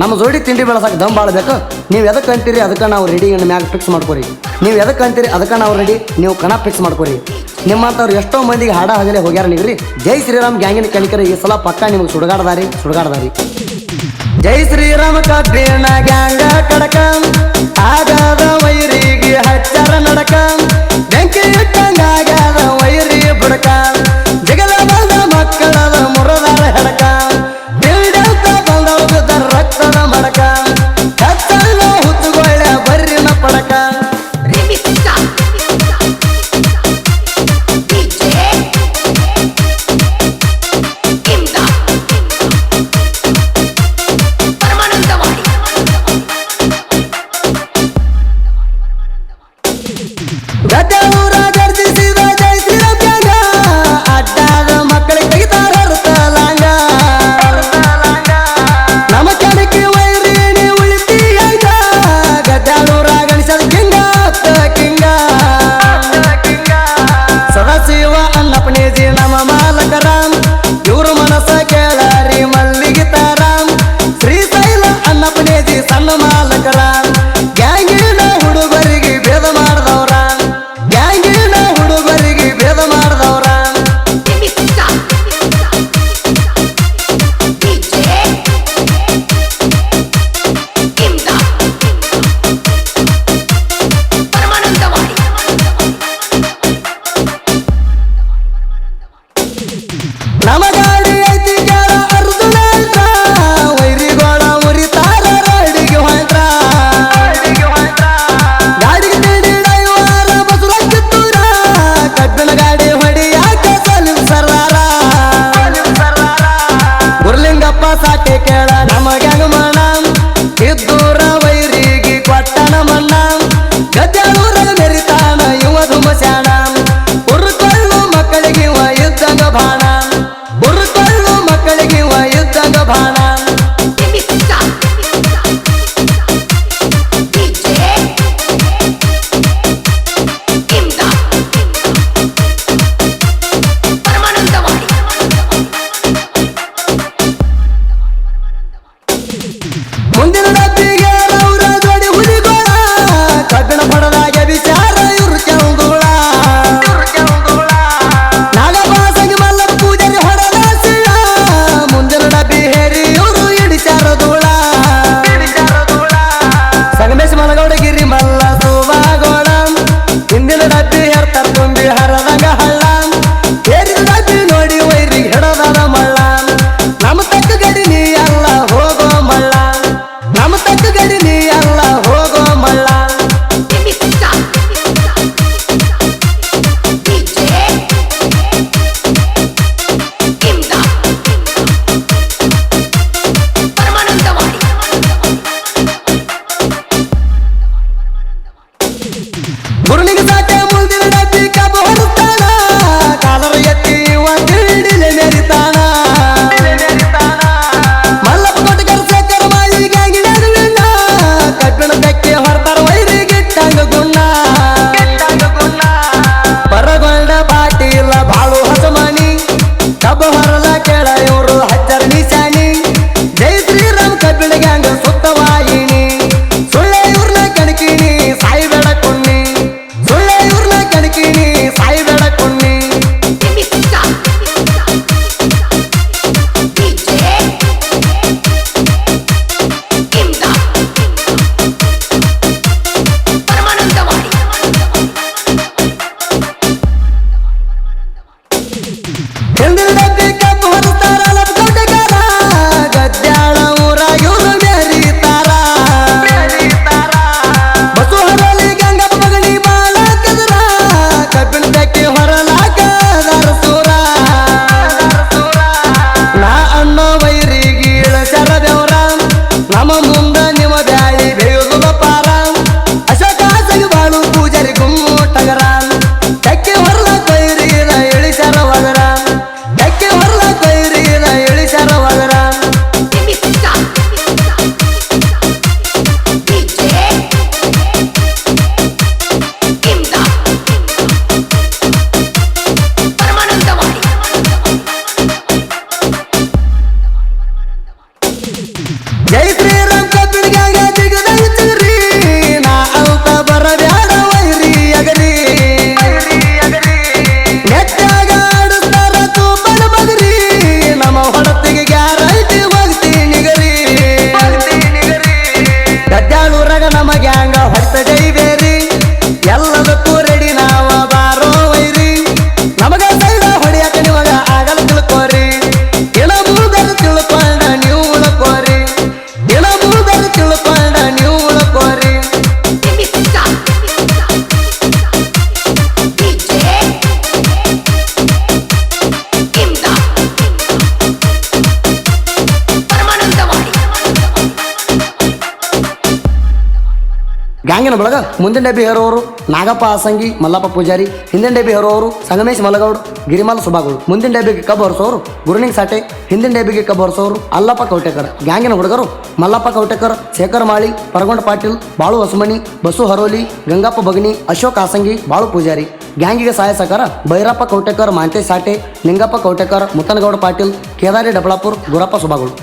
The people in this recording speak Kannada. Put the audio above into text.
ನಮ್ಮ ಜೋಡಿ ತಿಂಡಿ ಬೆಳಸಕ್ಕೆ ದಮ್ ಭಾಳ ಬೇಕು. ನೀವು ಎದಕ್ಕೆ ಅಂತೀರಿ ಅದಕ್ಕೆ ನಾವು ರೆಡಿ ಮ್ಯಾಗ ಫಿಕ್ಸ್ ಮಾಡ್ಕೊರಿ. ನೀವು ಎದಕ್ಕೆ ಅಂತೀರಿ ಅದಕ್ಕೆ ನಾವು ರೆಡಿ, ನೀವು ಕಣ ಫಿಕ್ಸ್ ಮಾಡ್ಕೊರಿ. ನಿಮ್ಮಂಥವ್ರು ಎಷ್ಟೋ ಮಂದಿಗೆ ಹಾಡ ಹಗಲೇ ಹೋಗ್ಯಾರ ನೀವ್ರಿ. ಜೈ ಶ್ರೀರಾಮ್ ಗ್ಯಾಂಗಿನ ಕಲಿಕರ ಈ ಸಲ ಪಕ್ಕ ನಿಮಗೆ ಸುಡುಗಾಡದಾರಿ. ಜೈ ಶ್ರೀರಾಮ ಕಬ್ಬಿನ ಗ್ಯಾಂಗ ಕಡಕ ಆಗದ ವೈರಿಗೆ ಹಚ್ಚರ ನಡಕ ಬೆಂಕಿ ಇಟ್ಟಂಗಾಗದ ವೈರಿ ಬುಡಕ ಜಗಲ ಬಂದ ಮಕ್ಕಳದ ಮುರದಾರ ಹೆಡಕ ಬಿಲ್ಡಂತ ಬಂದವದ ರಕ್ತದ ಮಡಕ ಕತ್ತಲ್ಲ ಹುತ್ತುಗೊಳ್ಳೆ ಬರ್ರಿನ ಪಡಕ ಗ್ಯಾಂಗಿನ ಬಳಗ ಮುಂದಿನ ಡಬ್ಬಿ ಹೇರೋರು ನಾಗಪ್ಪ ಆಸಂಗಿ ಮಲ್ಲಪ್ಪ ಪೂಜಾರಿ, ಹಿಂದಿನ ಡಬ್ಬಿ ಹೇರೋರು ಸಂಗಮೇಶ್ ಮಲಗೌಡ್ ಗಿರಿಮಾಲ ಸುಬಾಗೌಡ್, ಮುಂದಿನ ಡಬ್ಬಿಗೆ ಕಬ್ಬು ಹೊರಿಸೋರು ಗುರುನಿಂಗ್ ಸಾಟೆ, ಹಿಂದಿನ ಡಬ್ಬಿಗೆ ಕಬ್ಬು ಹೊರಿಸೋರು ಅಲ್ಲಪ್ಪ ಕೌಟೇಕರ್. ಗ್ಯಾಂಗಿನ ಹುಡುಗರು ಮಲ್ಲಪ್ಪ ಕೌಟೇಕರ್, ಶೇಖರ್ ಮಾಳಿ, ಪರಗೊಂಡ ಪಾಟೀಲ್, ಬಾಳು ಹೊಸಮನಿ, ಬಸು ಹರೋಲಿ, ಗಂಗಪ್ಪ ಬಗನಿ, ಅಶೋಕ್ ಆಸಂಗಿ, ಬಾಳು ಪೂಜಾರಿ. ಗ್ಯಾಂಗಿಗೆ ಸಹಾಯ ಸಹಕಾರ ಭೈರಪ್ಪ ಕೌಟೇಕರ್, ಮಾಂತೇಶ್ ಸಾಟೆ, ನಿಂಗಪ್ಪ ಕೌಟೇಕರ್, ಮುತ್ತನಗೌಡ ಪಾಟೀಲ್, ಕೇದಾರಿ ಡಬಳಾಪುರ್, ಗುರಪ್ಪ ಸುಬಾಗೌಡ್.